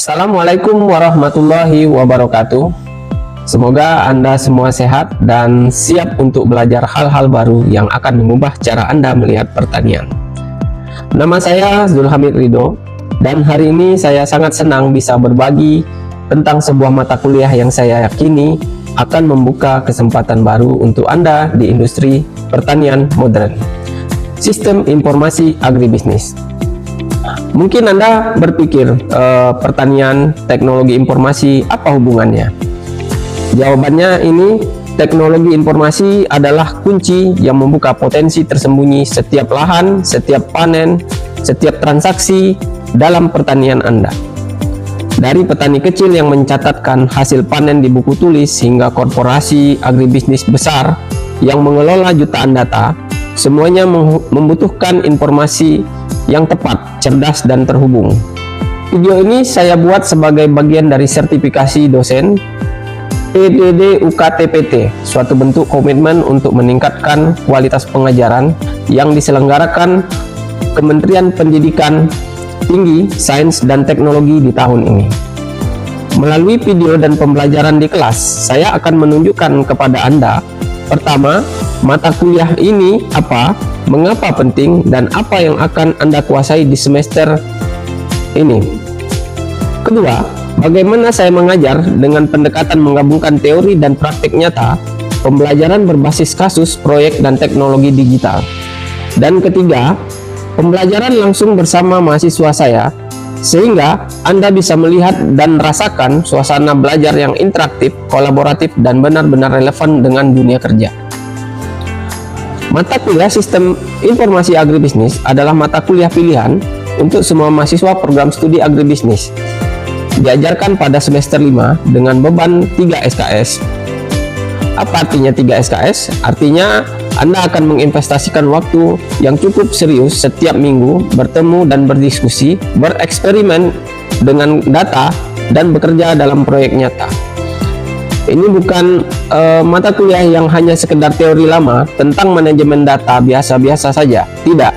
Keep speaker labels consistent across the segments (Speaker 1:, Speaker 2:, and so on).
Speaker 1: Assalamualaikum warahmatullahi wabarakatuh. Semoga Anda semua sehat dan siap untuk belajar hal-hal baru yang akan mengubah cara Anda melihat pertanian. Nama saya Zulhamid Ridho, dan hari ini saya sangat senang bisa berbagi tentang sebuah mata kuliah yang saya yakini akan membuka kesempatan baru untuk Anda di industri pertanian modern, Sistem Informasi Agribisnis. Mungkin Anda berpikir, pertanian, teknologi informasi, apa hubungannya? Jawabannya ini, teknologi informasi adalah kunci yang membuka potensi tersembunyi setiap lahan, setiap panen, setiap transaksi dalam pertanian Anda. Dari petani kecil yang mencatatkan hasil panen di buku tulis hingga korporasi agribisnis besar yang mengelola jutaan data, semuanya membutuhkan informasi yang tepat, cerdas, dan terhubung. Video ini saya buat sebagai bagian dari sertifikasi dosen PDD UKT-PT, suatu bentuk komitmen untuk meningkatkan kualitas pengajaran yang diselenggarakan Kementerian Pendidikan Tinggi, Sains, dan Teknologi di tahun ini. Melalui video dan pembelajaran di kelas, saya akan menunjukkan kepada Anda, pertama, mata kuliah ini apa, mengapa penting, dan apa yang akan Anda kuasai di semester ini. Kedua, bagaimana saya mengajar dengan pendekatan menggabungkan teori dan praktik nyata, pembelajaran berbasis kasus, proyek, dan teknologi digital. Dan ketiga, pembelajaran langsung bersama mahasiswa saya, sehingga Anda bisa melihat dan rasakan suasana belajar yang interaktif, kolaboratif, dan benar-benar relevan dengan dunia kerja. Mata kuliah Sistem Informasi Agribisnis adalah mata kuliah pilihan untuk semua mahasiswa program studi agribisnis. Diajarkan pada semester 5 dengan beban 3 SKS. Apa artinya 3 SKS? Artinya Anda akan menginvestasikan waktu yang cukup serius setiap minggu, bertemu dan berdiskusi, bereksperimen dengan data, dan bekerja dalam proyek nyata. Ini bukan mata kuliah yang hanya sekedar teori lama tentang manajemen data biasa-biasa saja. Tidak.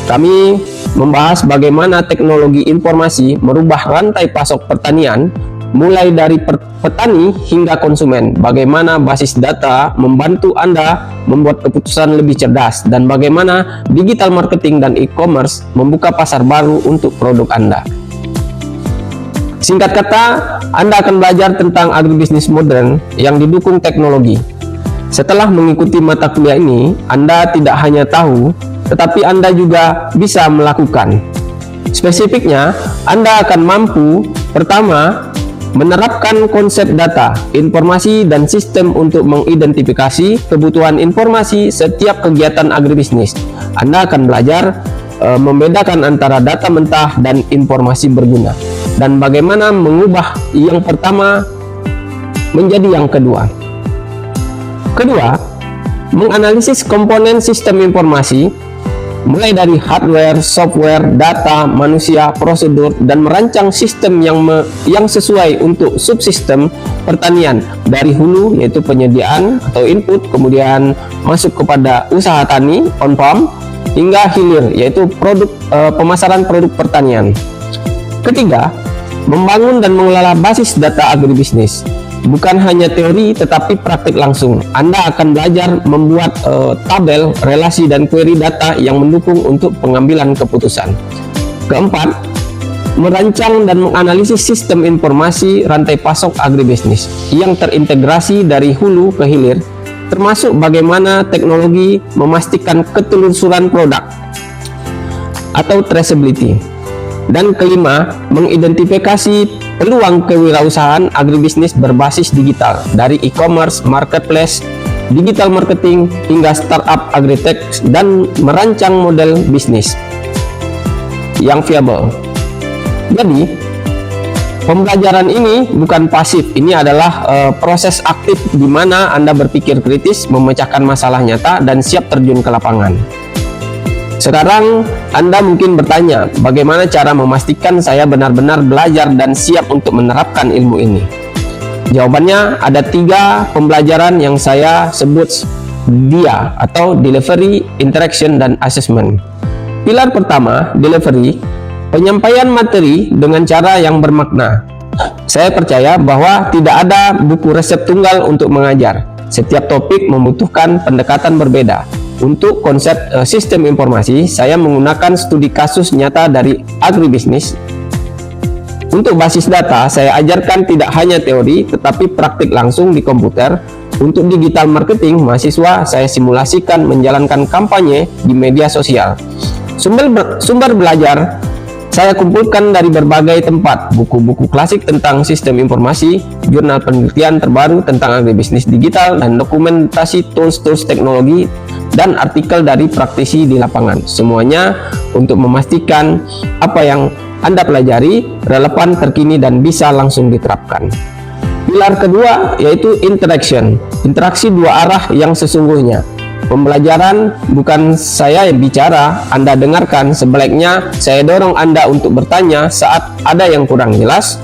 Speaker 1: Kami membahas bagaimana teknologi informasi merubah rantai pasok pertanian, mulai dari petani hingga konsumen. Bagaimana basis data membantu Anda membuat keputusan lebih cerdas, dan bagaimana digital marketing dan e-commerce membuka pasar baru untuk produk Anda. Singkat kata, Anda akan belajar tentang agribisnis modern yang didukung teknologi. Setelah mengikuti mata kuliah ini, Anda tidak hanya tahu, tetapi Anda juga bisa melakukan. Spesifiknya, Anda akan mampu, pertama, menerapkan konsep data, informasi, dan sistem untuk mengidentifikasi kebutuhan informasi setiap kegiatan agribisnis. Anda akan belajar membedakan antara data mentah dan informasi berguna, dan bagaimana mengubah yang pertama menjadi yang kedua. Kedua, menganalisis komponen sistem informasi, mulai dari hardware, software, data, manusia, prosedur, dan merancang sistem yang sesuai untuk subsistem pertanian, dari hulu yaitu penyediaan atau input, kemudian masuk kepada usaha tani on farm, hingga hilir yaitu pemasaran produk pertanian. Ketiga, membangun dan mengelola basis data agribisnis. Bukan hanya teori tetapi praktik langsung. Anda akan belajar membuat tabel, relasi, dan query data yang mendukung untuk pengambilan keputusan. Keempat, merancang dan menganalisis sistem informasi rantai pasok agribisnis yang terintegrasi dari hulu ke hilir, termasuk bagaimana teknologi memastikan ketelusuran produk atau traceability. Dan kelima, mengidentifikasi peluang kewirausahaan agribisnis berbasis digital, dari e-commerce, marketplace, digital marketing, hingga startup agritech, dan merancang model bisnis yang viable. Jadi, pembelajaran ini bukan pasif, ini adalah proses aktif di mana Anda berpikir kritis, memecahkan masalah nyata, dan siap terjun ke lapangan. Sekarang Anda mungkin bertanya, bagaimana cara memastikan saya benar-benar belajar dan siap untuk menerapkan ilmu ini? Jawabannya ada 3 pembelajaran yang saya sebut DIA atau Delivery, Interaction, dan Assessment. Pilar pertama, Delivery, penyampaian materi dengan cara yang bermakna. Saya percaya bahwa tidak ada buku resep tunggal untuk mengajar. Setiap topik membutuhkan pendekatan berbeda. Untuk konsep sistem informasi, saya menggunakan studi kasus nyata dari agribisnis. Untuk basis data, saya ajarkan tidak hanya teori, tetapi praktik langsung di komputer. Untuk digital marketing, mahasiswa saya simulasikan menjalankan kampanye di media sosial. Sumber belajar saya kumpulkan dari berbagai tempat, buku-buku klasik tentang sistem informasi, jurnal penelitian terbaru tentang agribisnis digital, dan dokumentasi tools-tools teknologi, dan artikel dari praktisi di lapangan. Semuanya untuk memastikan apa yang Anda pelajari relevan, terkini, dan bisa langsung diterapkan. Pilar kedua yaitu interaction, interaksi 2 arah yang sesungguhnya. Pembelajaran bukan saya yang bicara, Anda dengarkan. Sebaliknya saya dorong Anda untuk bertanya saat ada yang kurang jelas,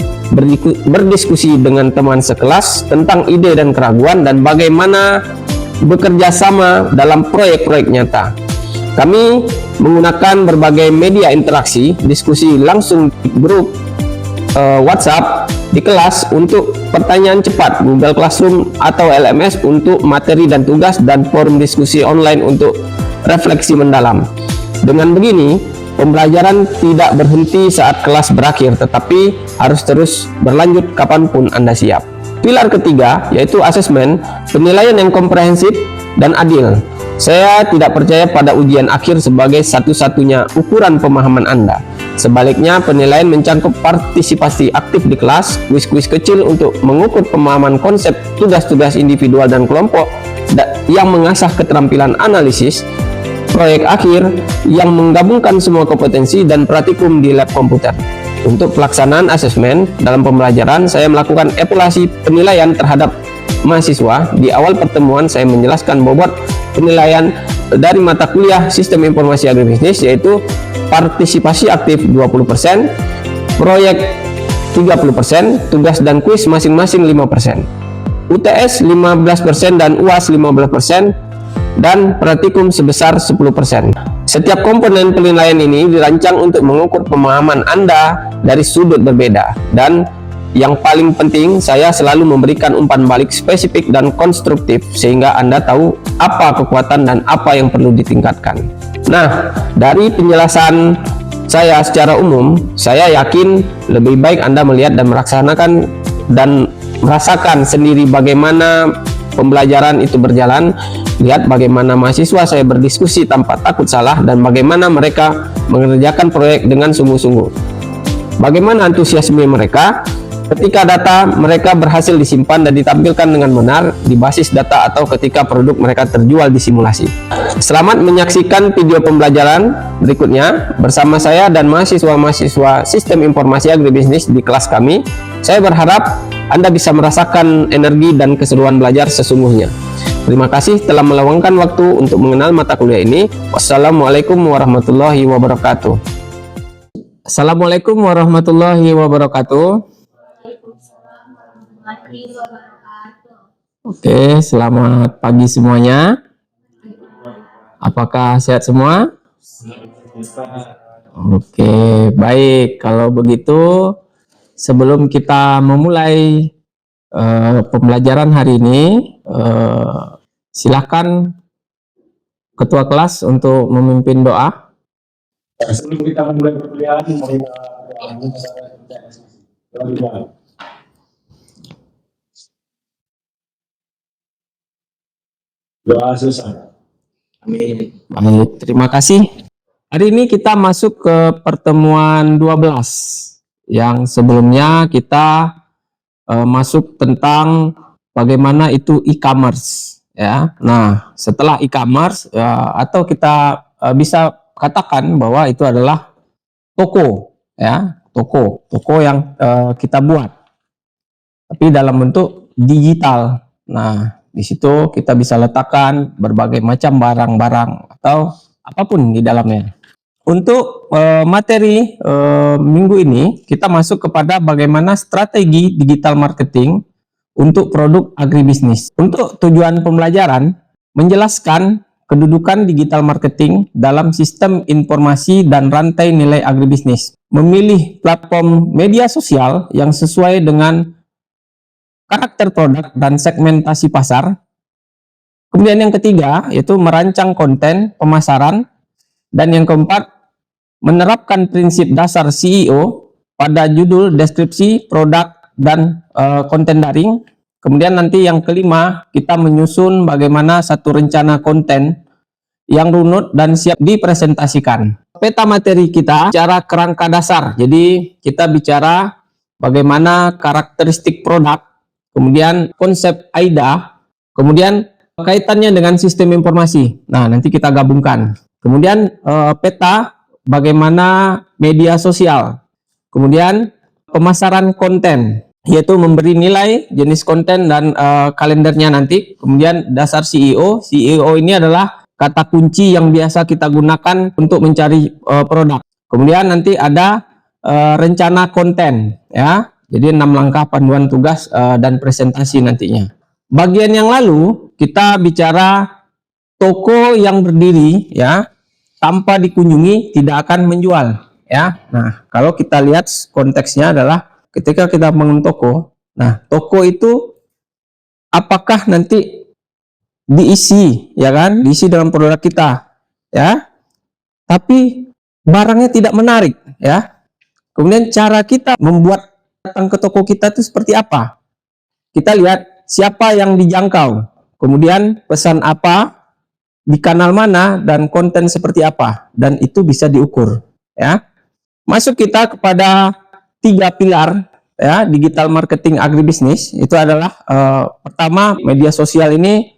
Speaker 1: berdiskusi dengan teman sekelas tentang ide dan keraguan, dan bagaimana bekerja sama dalam proyek-proyek nyata. Kami menggunakan berbagai media interaksi, diskusi langsung di grup WhatsApp di kelas untuk pertanyaan cepat, Google Classroom atau LMS untuk materi dan tugas, dan forum diskusi online untuk refleksi mendalam. Dengan begini, pembelajaran tidak berhenti saat kelas berakhir, tetapi harus terus berlanjut kapanpun Anda siap. Pilar ketiga yaitu asesmen, penilaian yang komprehensif dan adil. Saya tidak percaya pada ujian akhir sebagai satu-satunya ukuran pemahaman Anda. Sebaliknya, penilaian mencakup partisipasi aktif di kelas, kuis-kuis kecil untuk mengukur pemahaman konsep, tugas-tugas individual dan kelompok yang mengasah keterampilan analisis, proyek akhir yang menggabungkan semua kompetensi, dan praktikum di lab komputer. Untuk pelaksanaan asesmen dalam pembelajaran, saya melakukan evaluasi penilaian terhadap mahasiswa. Di awal pertemuan, saya menjelaskan bobot penilaian dari mata kuliah Sistem Informasi Agribisnis, yaitu partisipasi aktif 20%, proyek 30%, tugas dan kuis masing-masing 5%, UTS 15% dan UAS 15%, dan praktikum sebesar 10%. Setiap komponen penilaian ini dirancang untuk mengukur pemahaman Anda dari sudut berbeda, dan yang paling penting, saya selalu memberikan umpan balik spesifik dan konstruktif sehingga Anda tahu apa kekuatan dan apa yang perlu ditingkatkan. Nah, dari penjelasan saya secara umum, saya yakin lebih baik Anda melihat dan merasakan sendiri bagaimana pembelajaran itu berjalan. Lihat bagaimana mahasiswa saya berdiskusi tanpa takut salah, dan bagaimana mereka mengerjakan proyek dengan sungguh-sungguh. Bagaimana antusiasme mereka ketika data mereka berhasil disimpan dan ditampilkan dengan benar di basis data, atau ketika produk mereka terjual di simulasi. Selamat menyaksikan video pembelajaran berikutnya bersama saya dan mahasiswa-mahasiswa Sistem Informasi Agribisnis di kelas kami. Saya berharap Anda bisa merasakan energi dan keseruan belajar sesungguhnya. Terima kasih telah meluangkan waktu untuk mengenal mata kuliah ini. Wassalamualaikum warahmatullahi wabarakatuh. Assalamualaikum warahmatullahi wabarakatuh. Oke, selamat pagi semuanya. Apakah sehat semua? Oke, baik. Kalau begitu, sebelum kita memulai pembelajaran hari ini, silakan ketua kelas untuk memimpin doa.
Speaker 2: Sebelum kita memulai perkuliahan, doa selesai.
Speaker 1: Amin. Baik, terima kasih. Hari ini kita masuk ke pertemuan 12. Yang sebelumnya kita masuk tentang bagaimana itu e-commerce, ya. Nah, setelah e-commerce atau kita bisa katakan bahwa itu adalah toko, ya. toko yang kita buat, tapi dalam bentuk digital. Nah, di situ kita bisa letakkan berbagai macam barang-barang atau apapun di dalamnya. Untuk materi minggu ini kita masuk kepada bagaimana strategi digital marketing untuk produk agribisnis. Untuk tujuan pembelajaran menjelaskan kedudukan digital marketing dalam sistem informasi dan rantai nilai agribisnis, memilih platform media sosial yang sesuai dengan karakter produk dan segmentasi pasar. Kemudian yang ketiga yaitu merancang konten pemasaran, dan yang keempat menerapkan prinsip dasar CEO pada judul, deskripsi, produk, dan konten daring. Kemudian nanti yang kelima kita menyusun bagaimana satu rencana konten yang runut dan siap dipresentasikan. Peta materi kita bicara kerangka dasar, jadi kita bicara bagaimana karakteristik produk, kemudian konsep AIDA, kemudian kaitannya dengan sistem informasi. Nah, nanti kita gabungkan. Kemudian peta bagaimana media sosial, kemudian pemasaran konten, yaitu memberi nilai, jenis konten, dan kalendernya nanti. Kemudian dasar CEO. CEO ini adalah kata kunci yang biasa kita gunakan untuk mencari produk. Kemudian nanti ada rencana konten, ya. Jadi 6 langkah panduan tugas dan presentasi nantinya. Bagian yang lalu kita bicara toko yang berdiri, ya, tanpa dikunjungi tidak akan menjual, ya. Nah, kalau kita lihat konteksnya adalah ketika kita bangun toko, nah toko itu apakah nanti diisi, ya kan, diisi dengan produk kita, ya, tapi barangnya tidak menarik, ya. Kemudian cara kita membuat datang ke toko kita itu seperti apa? Kita lihat siapa yang dijangkau, kemudian pesan apa, di kanal mana, dan konten seperti apa, dan itu bisa diukur, ya. Masuk kita kepada 3 pilar, ya, digital marketing agribisnis. Itu adalah pertama, media sosial ini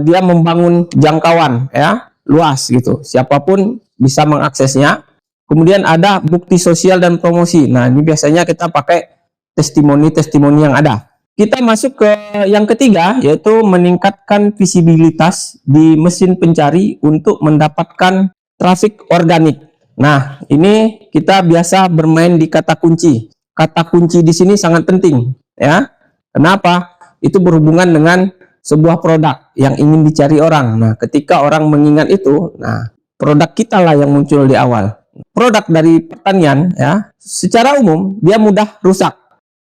Speaker 1: dia membangun jangkauan, ya, luas gitu, siapapun bisa mengaksesnya. Kemudian ada bukti sosial dan promosi. Nah, ini biasanya kita pakai testimoni-testimoni yang ada. Kita masuk ke yang ketiga, yaitu meningkatkan visibilitas di mesin pencari untuk mendapatkan traffic organik. Nah, ini kita biasa bermain di kata kunci. Kata kunci di sini sangat penting, ya. Kenapa? Itu berhubungan dengan sebuah produk yang ingin dicari orang. Nah, ketika orang mengingat itu, nah, produk kita lah yang muncul di awal. Produk dari pertanian, ya, secara umum dia mudah rusak.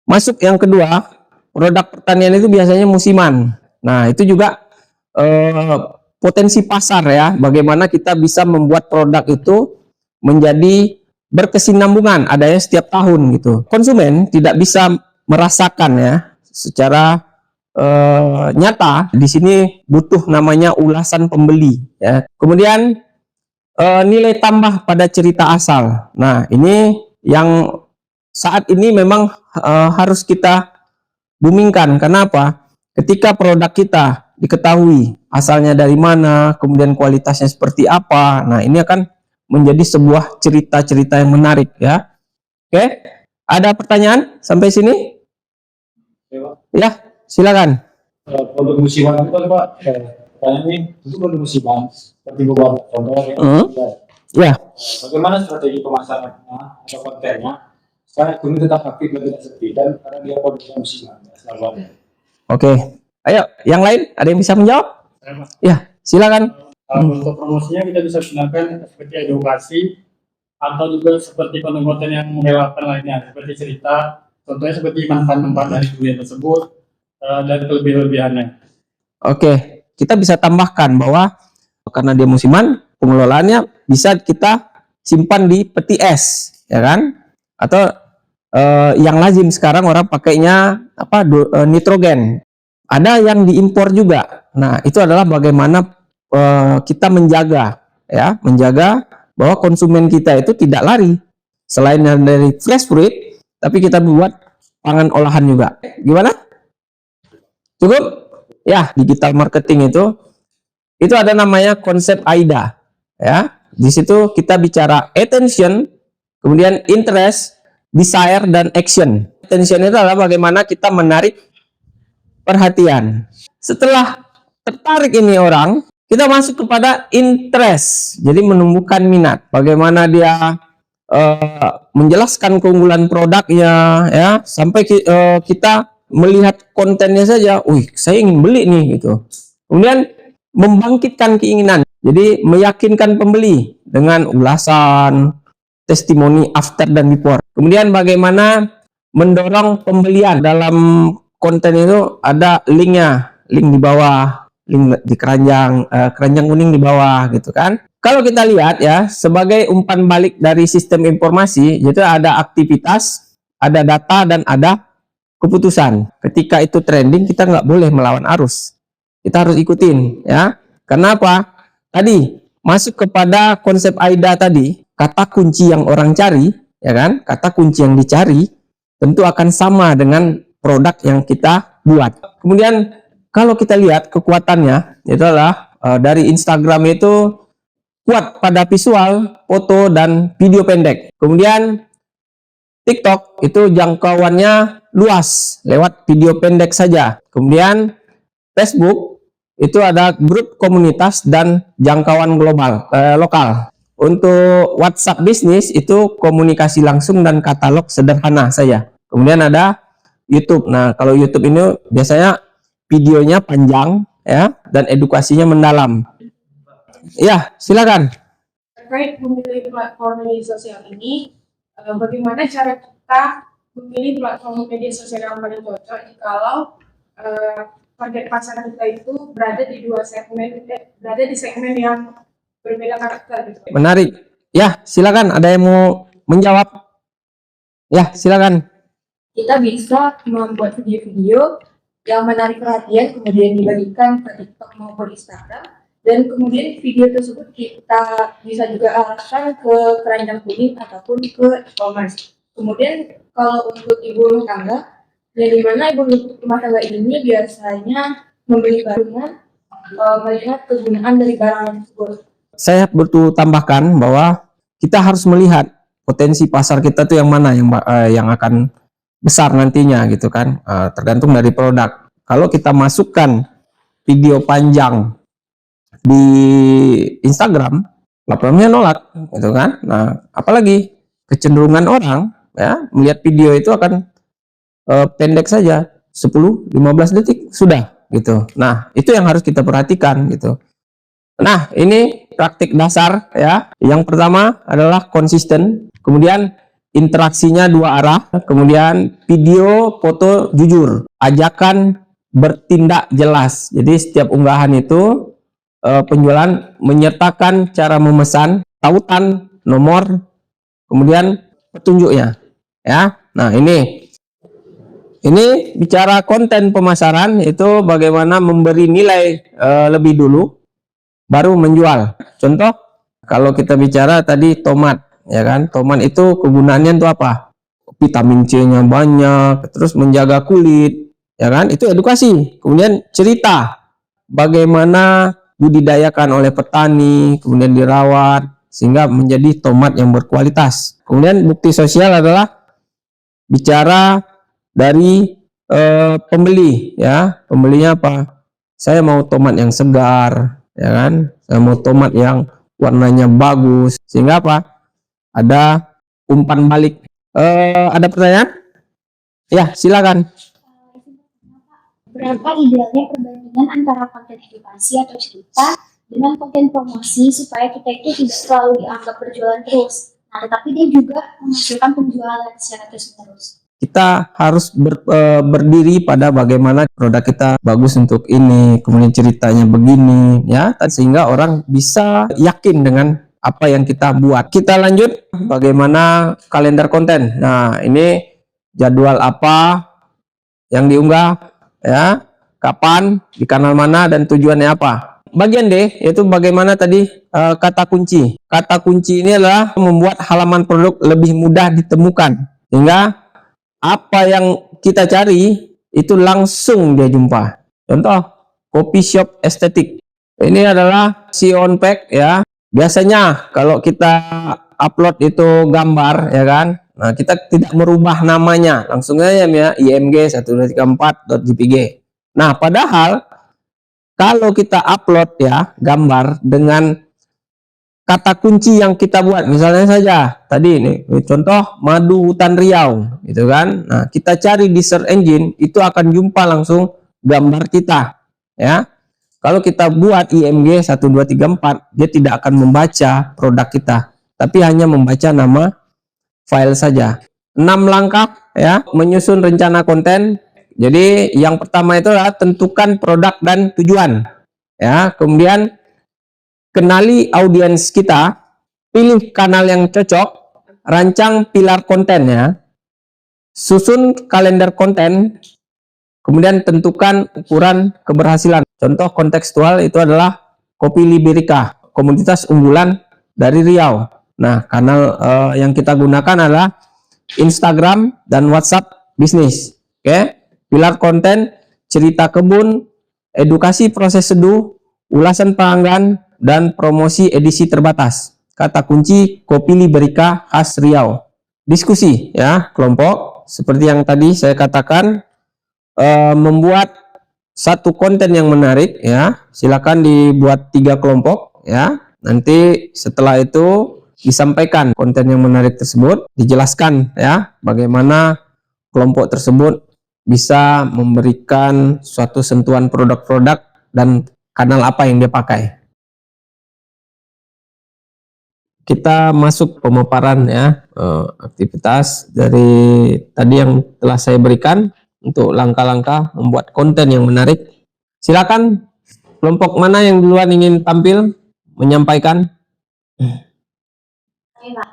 Speaker 1: Masuk yang kedua, produk pertanian itu biasanya musiman. Nah, itu juga potensi pasar, ya. Bagaimana kita bisa membuat produk itu menjadi berkesinambungan, adanya setiap tahun gitu. Konsumen tidak bisa merasakan, ya, secara nyata. Di sini butuh namanya ulasan pembeli, ya. Kemudian nilai tambah pada cerita asal. Nah, ini yang saat ini memang harus kita boomingkan. Kenapa? Ketika produk kita diketahui asalnya dari mana, kemudian kualitasnya seperti apa, nah ini akan menjadi sebuah cerita-cerita yang menarik, ya. Oke, ada pertanyaan sampai sini? Ya, silakan.
Speaker 2: Produk musiman itu kan Pak, pertanyaan ini itu produk musiman seperti beberapa contohnya.
Speaker 1: Ya.
Speaker 2: Bagaimana strategi pemasarannya atau kontennya? Saya kini tetap aktif dan tidak sepi, dan karena dia produk musiman, selalu ada.
Speaker 1: Oke, ayo yang lain ada yang bisa menjawab? Ya, silakan.
Speaker 3: Untuk promosinya kita bisa gunakan seperti edukasi atau juga seperti konten-konten yang melewatkan lainnya, seperti cerita, contohnya seperti manfaat-manfaat dari durian tersebut dan kelebihan-kelebihannya. Oke,
Speaker 1: kita bisa tambahkan bahwa karena dia musiman, pengelolaannya bisa kita simpan di peti es, ya kan? Atau yang lazim sekarang orang pakainya apa, nitrogen. Ada yang diimpor juga. Nah, itu adalah bagaimana kita menjaga, ya, menjaga bahwa konsumen kita itu tidak lari. Selain dari fresh fruit, tapi kita buat pangan olahan juga. Gimana? Cukup? Ya, digital marketing itu ada namanya konsep AIDA, ya. Di situ kita bicara attention, kemudian interest, desire dan action. Attention itu adalah bagaimana kita menarik perhatian. Setelah tertarik ini orang, kita masuk kepada interest. Jadi menumbuhkan minat. Bagaimana dia menjelaskan keunggulan produknya, ya, sampai kita melihat kontennya saja, wih, saya ingin beli nih gitu. Kemudian membangkitkan keinginan. Jadi meyakinkan pembeli dengan ulasan, testimoni after dan before. Kemudian bagaimana mendorong pembelian. Dalam konten itu ada linknya, link di bawah, link di keranjang kuning di bawah gitu kan. Kalau kita lihat ya, sebagai umpan balik dari sistem informasi, yaitu ada aktivitas, ada data, dan ada keputusan. Ketika itu trending, kita nggak boleh melawan arus. Kita harus ikutin ya. Kenapa? Tadi masuk kepada konsep AIDA tadi, kata kunci yang orang cari, ya kan? Kata kunci yang dicari tentu akan sama dengan produk yang kita buat. Kemudian kalau kita lihat kekuatannya, itu adalah dari Instagram itu kuat pada visual, foto, dan video pendek. Kemudian TikTok itu jangkauannya luas lewat video pendek saja. Kemudian Facebook itu ada grup komunitas dan jangkauan global, lokal. Untuk WhatsApp bisnis itu komunikasi langsung dan katalog sederhana saja. Kemudian ada YouTube. Nah, kalau YouTube ini biasanya videonya panjang ya, dan edukasinya mendalam. Ya, silakan.
Speaker 4: Terkait memilih platform media sosial ini, bagaimana cara kita memilih platform media sosial yang paling cocok jikalau target pasar kita itu berada di berada di segmen yang berbeda karakter gitu.
Speaker 1: Menarik. Ya, silakan. Ada yang mau menjawab? Ya, silakan.
Speaker 4: Kita bisa membuat video-video yang menarik perhatian, kemudian dibagikan ke TikTok maupun Instagram, dan kemudian video tersebut kita bisa juga arahkan ke keranjang kuning ataupun ke e-commerce. Kemudian kalau untuk ibu rumah tangga, yang dimana ibu rumah tangga ini biasanya membeli barang melihat kegunaan dari barang tersebut.
Speaker 1: Saya butuh tambahkan bahwa kita harus melihat potensi pasar kita tuh yang mana yang akan besar nantinya gitu kan, tergantung dari produk. Kalau kita masukkan video panjang di Instagram, platformnya nolak gitu kan. Nah, apalagi kecenderungan orang ya melihat video itu akan pendek saja, 10-15 detik sudah gitu. Nah, itu yang harus kita perhatikan gitu. Nah, ini praktik dasar ya. Yang pertama adalah konsisten, kemudian interaksinya dua arah, kemudian video, foto jujur, ajakan bertindak jelas. Jadi setiap unggahan itu penjualan menyertakan cara memesan, tautan, nomor, kemudian petunjuknya ya. Nah, ini bicara konten pemasaran itu bagaimana memberi nilai lebih dulu baru menjual. Contoh kalau kita bicara tadi tomat ya kan, tomat itu kegunaannya untuk apa? Vitamin C-nya banyak, terus menjaga kulit ya kan, itu edukasi. Kemudian cerita bagaimana budidayakan oleh petani, kemudian dirawat sehingga menjadi tomat yang berkualitas. Kemudian bukti sosial adalah bicara dari pembeli ya. Pembelinya apa? Saya mau tomat yang segar ya kan, saya mau tomat yang warnanya bagus, sehingga apa? Ada umpan balik. Ada pertanyaan? Ya, silakan.
Speaker 5: Berapa idealnya perbandingan antara konten edukasi atau cerita dengan konten promosi supaya kita itu tidak selalu dianggap berjualan terus, nah tetapi dia juga menghasilkan penjualan secara terus-menerus.
Speaker 1: Kita harus berdiri pada bagaimana produk kita bagus untuk ini, kemudian ceritanya begini ya, sehingga orang bisa yakin dengan apa yang kita buat. Kita lanjut bagaimana kalender konten. Nah, ini jadwal apa yang diunggah ya, kapan, di kanal mana, dan tujuannya apa. Bagian D yaitu bagaimana tadi kata kunci. Kata kunci ini adalah membuat halaman produk lebih mudah ditemukan, sehingga apa yang kita cari itu langsung dia jumpa. Contoh, coffee shop estetik. Ini adalah see on pack ya. Biasanya kalau kita upload itu gambar ya kan. Nah, kita tidak merubah namanya, langsung aja ya img1234.jpg. Nah, padahal kalau kita upload ya gambar dengan kata kunci yang kita buat, misalnya saja tadi ini contoh madu hutan Riau gitu kan. Nah, kita cari di search engine itu akan jumpa langsung gambar kita ya. Kalau kita buat IMG 1234, dia tidak akan membaca produk kita, tapi hanya membaca nama file saja. 6 langkah ya menyusun rencana konten. Jadi yang pertama itu adalah tentukan produk dan tujuan ya. Kemudian kenali audiens kita, pilih kanal yang cocok, rancang pilar kontennya, susun kalender konten, kemudian tentukan ukuran keberhasilan. Contoh kontekstual itu adalah Kopi Liberika, komoditas unggulan dari Riau. Nah, kanal yang kita gunakan adalah Instagram dan WhatsApp bisnis. Oke, pilar konten, cerita kebun, edukasi proses seduh, ulasan pelanggan, dan promosi edisi terbatas. Kata kunci Kopi Liberika khas Riau. Diskusi ya kelompok, seperti yang tadi saya katakan, membuat satu konten yang menarik ya, silakan dibuat 3 kelompok ya. Nanti setelah itu disampaikan konten yang menarik tersebut, dijelaskan ya bagaimana kelompok tersebut bisa memberikan suatu sentuhan produk-produk dan kanal apa yang dia pakai. Kita masuk pemaparan ya, aktivitas dari tadi yang telah saya berikan untuk langkah-langkah membuat konten yang menarik. Silakan kelompok mana yang duluan ingin tampil menyampaikan.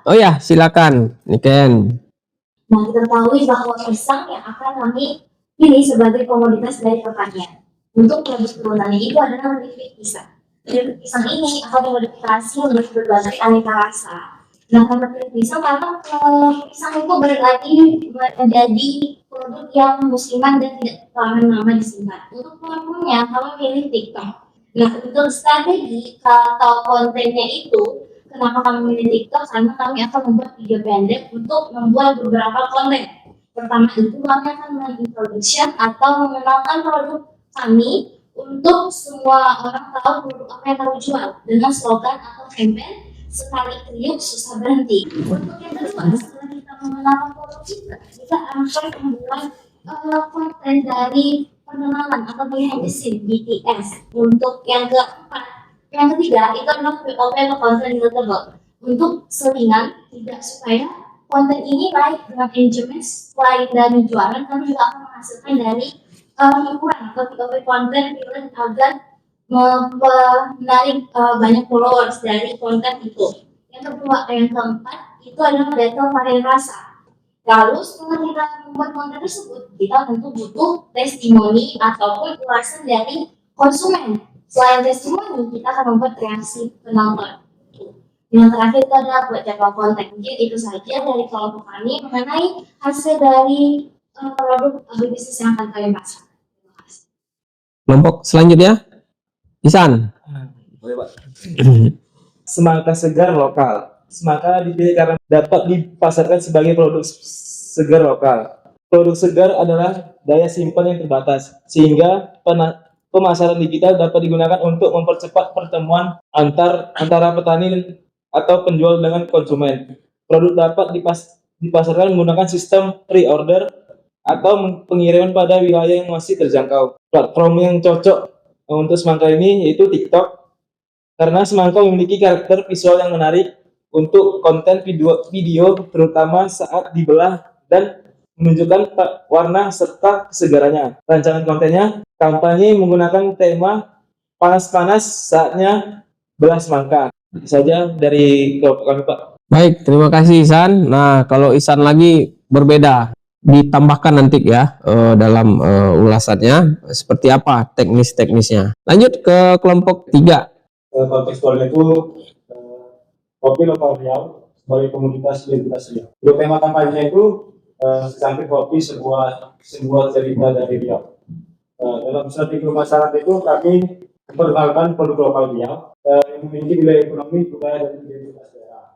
Speaker 1: Oh ya, silakan Niken.
Speaker 5: Nah, kita ketahui bahwa pisang yang akan kami pilih sebagai komoditas dari pertanian. Untuk produk turunannya itu adalah keripik pisang. Keripik pisang ini akan dimodifikasi menjadi berbagai aneka rasa. Nah, karena keripik pisang, karena pisang itu berarti menjadi produk yang musiman dan tidak tahan lama disimpan. Untuk pelakunya, kami pilih TikTok. Nah, untuk strategi atau kontennya itu, kenapa kami pilih TikTok? Karena kami akan membuat video pendek untuk membuat beberapa konten. Pertama itu kami akan mengintroduksi atau mengenalkan produk kami untuk semua orang tahu produk apa yang kami jual dengan slogan atau campaign sekali kriuk susah berhenti. Untuk yang kedua, setelah kita mengenalkan produk kita akan membuat konten dari pengenalan atau behind the scene BTS. Untuk yang keempat, yang ketiga itu adalah POV atau konten relatable. Untuk selingan, tidak supaya konten ini naik dengan engagement selain dari jualan, kami juga akan menghasilkan dari hiburan atau POV konten film agar menarik banyak followers dari konten itu. Yang kedua, yang keempat itu adalah data varian rasa. Lalu setelah kita membuat konten tersebut, kita tentu butuh testimoni ataupun ulasan dari konsumen. Selain testimoni, kita akan membuat reaksi penonton. Yang terakhir itu adalah buat jadwal konten. Mungkin itu saja dari kelompok kami mengenai hasil dari produk bisnis yang akan kalian pasarkan. Terima kasih.
Speaker 1: Kelompok selanjutnya, Isan.
Speaker 6: Boleh, Pak. Semangka segar lokal. Semangka dipilih karena dapat dipasarkan sebagai produk segar lokal. Produk segar adalah daya simpan yang terbatas, sehingga pemasaran digital dapat digunakan untuk mempercepat pertemuan antara petani atau penjual dengan konsumen. Produk dapat dipasarkan menggunakan sistem pre-order atau pengiriman pada wilayah yang masih terjangkau. Platform yang cocok untuk semangka ini yaitu TikTok, karena semangka memiliki karakter visual yang menarik untuk konten video terutama saat dibelah dan menunjukkan warna serta kesegarannya. Rancangan kontennya, kampanye menggunakan tema panas-panas saatnya belah semangka. Itu saja dari kelompok kami, Pak.
Speaker 1: Baik, terima kasih Isan. Nah, kalau Isan lagi berbeda, ditambahkan nanti ya dalam ulasannya seperti apa teknis-teknisnya. Lanjut ke kelompok 3.
Speaker 2: Kontekstualnya itu kopi lokal Riau sebagai komoditas identitas Riau. Untuk tema kampanye itu secangkir kopi sebuah cerita dari Riau. Dalam strategi pemasaran itu kami memperkenalkan produk lokal Riau yang memiliki nilai ekonomi, budaya, dan identitas daerah.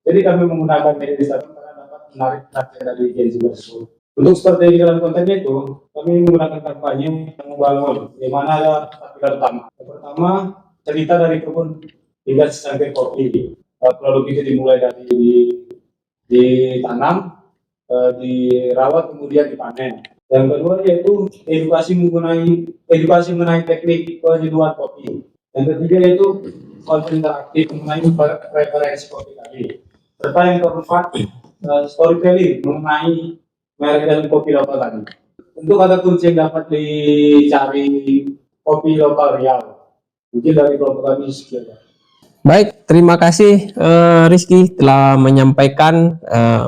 Speaker 2: Jadi kami menggunakan media Instagram karena dapat menarik perhatian dari Gen Z tersebut. Untuk strategi dalam kontennya itu, kami menggunakan kampanye yang membangun, di mana ada 4 pilar utama. Yang pertama, cerita dari kebun hingga secangkir kopi. Produk itu dimulai dari ditanam, dirawat, kemudian dipanen. Yang kedua yaitu edukasi mengenai teknik penyeduhan kopi. Yang ketiga yaitu konten interaktif mengenai preferensi kopi tadi. Serta yang keempat, storytelling mengenai merek dan kopi lokal tadi. Untuk kata kunci yang dapat dicari kopi lokal Riau, mungkin dari kelompok kami sekian.
Speaker 1: Baik, terima kasih Rizky telah menyampaikan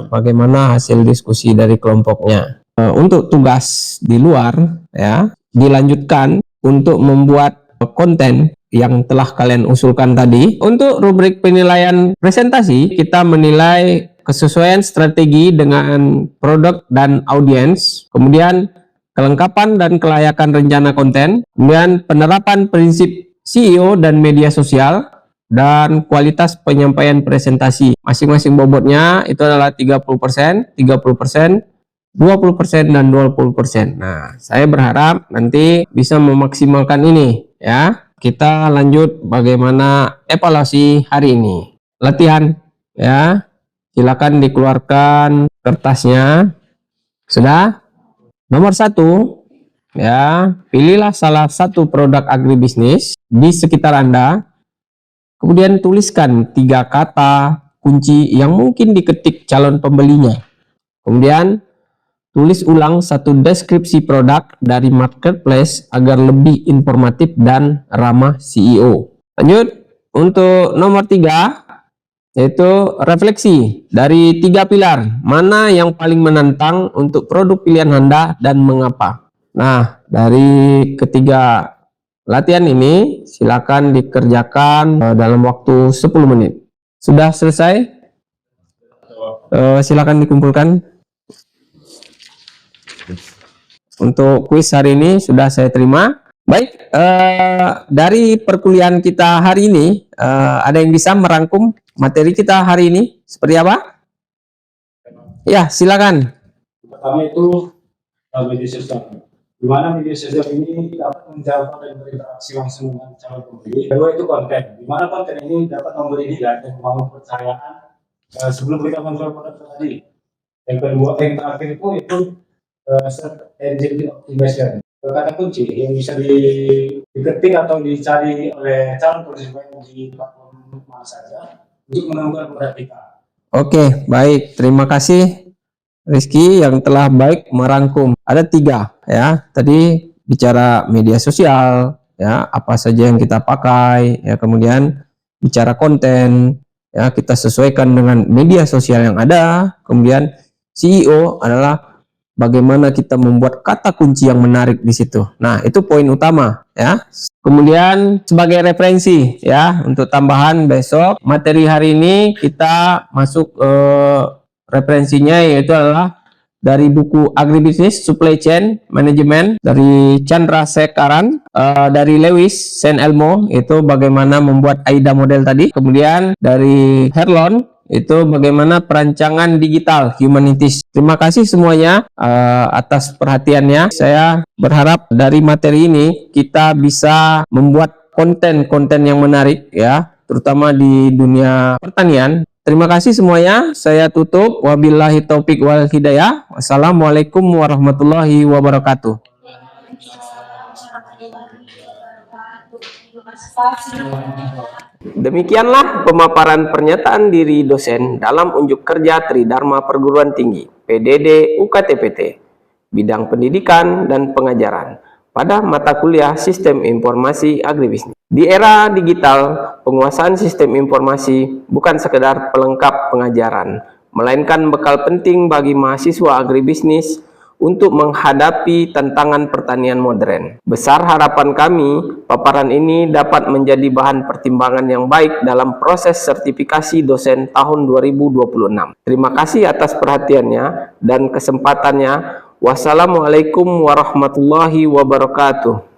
Speaker 1: bagaimana hasil diskusi dari kelompoknya. Untuk tugas di luar ya, dilanjutkan untuk membuat konten yang telah kalian usulkan tadi. Untuk rubrik penilaian presentasi, kita menilai kesesuaian strategi dengan produk dan audiens, kemudian kelengkapan dan kelayakan rencana konten, kemudian penerapan prinsip CEO dan media sosial, dan kualitas penyampaian presentasi. Masing-masing bobotnya itu adalah 30%, 30%, 20% dan 20%. Nah, saya berharap nanti bisa memaksimalkan ini ya. Kita lanjut bagaimana evaluasi hari ini. Latihan ya. Silakan dikeluarkan kertasnya. Sudah? Nomor 1 ya, pilihlah salah satu produk agribisnis di sekitar Anda. Kemudian tuliskan 3 kata kunci yang mungkin diketik calon pembelinya. Kemudian tulis ulang satu deskripsi produk dari marketplace agar lebih informatif dan ramah CEO. Lanjut untuk nomor 3 yaitu refleksi dari 3 pilar. Mana yang paling menantang untuk produk pilihan Anda dan mengapa? Nah, dari ketiga latihan ini silakan dikerjakan dalam waktu 10 menit. Sudah selesai? Silakan dikumpulkan. Untuk kuis hari ini sudah saya terima. Baik, dari perkuliahan kita hari ini, ada yang bisa merangkum materi kita hari ini seperti apa? Ya, silakan.
Speaker 2: Pertama itu media sosial. Di mana media sosial ini dapat menjangkau dan berinteraksi langsung dengan calon pembeli. Kedua itu konten. Di mana konten ini dapat memberi nilai dan membangun kepercayaan sebelum kita menjual produk tadi. Yang kedua, yang terakhir itu search engine optimization. Kata kunci yang bisa diketik atau dicari oleh calon konsumen di platform mana saja untuk menemukan produk kita. Oke, baik. Terima kasih Rizky yang telah baik merangkum. Ada 3 ya. Tadi bicara media sosial ya, apa saja yang kita pakai ya, kemudian bicara konten ya, kita sesuaikan dengan media sosial yang ada. Kemudian CEO adalah bagaimana kita membuat kata kunci yang menarik di situ. Nah, itu poin utama ya. Kemudian sebagai referensi ya, untuk tambahan besok materi hari ini kita masuk referensinya yaitu adalah dari buku Agribisnis Supply Chain Management dari Chandra Sekaran, dari Lewis Saint Elmo itu bagaimana membuat AIDA model tadi. Kemudian dari Herlon itu bagaimana perancangan digital humanities. Terima kasih semuanya atas perhatiannya. Saya berharap dari materi ini kita bisa membuat konten-konten yang menarik ya, terutama di dunia pertanian. Terima kasih semuanya. Saya tutup. Wabillahi taufik wal hidayah. Wassalamualaikum warahmatullahi wabarakatuh. Demikianlah pemaparan pernyataan diri dosen dalam unjuk kerja Tridharma Perguruan Tinggi PDD UKTPT bidang pendidikan dan pengajaran pada mata kuliah Sistem Informasi Agribisnis. Di era digital, penguasaan sistem informasi bukan sekedar pelengkap pengajaran, melainkan bekal penting bagi mahasiswa agribisnis untuk menghadapi tantangan pertanian modern. Besar harapan kami, paparan ini dapat menjadi bahan pertimbangan yang baik dalam proses sertifikasi dosen tahun 2026. Terima kasih atas perhatiannya dan kesempatannya. Wassalamualaikum warahmatullahi wabarakatuh.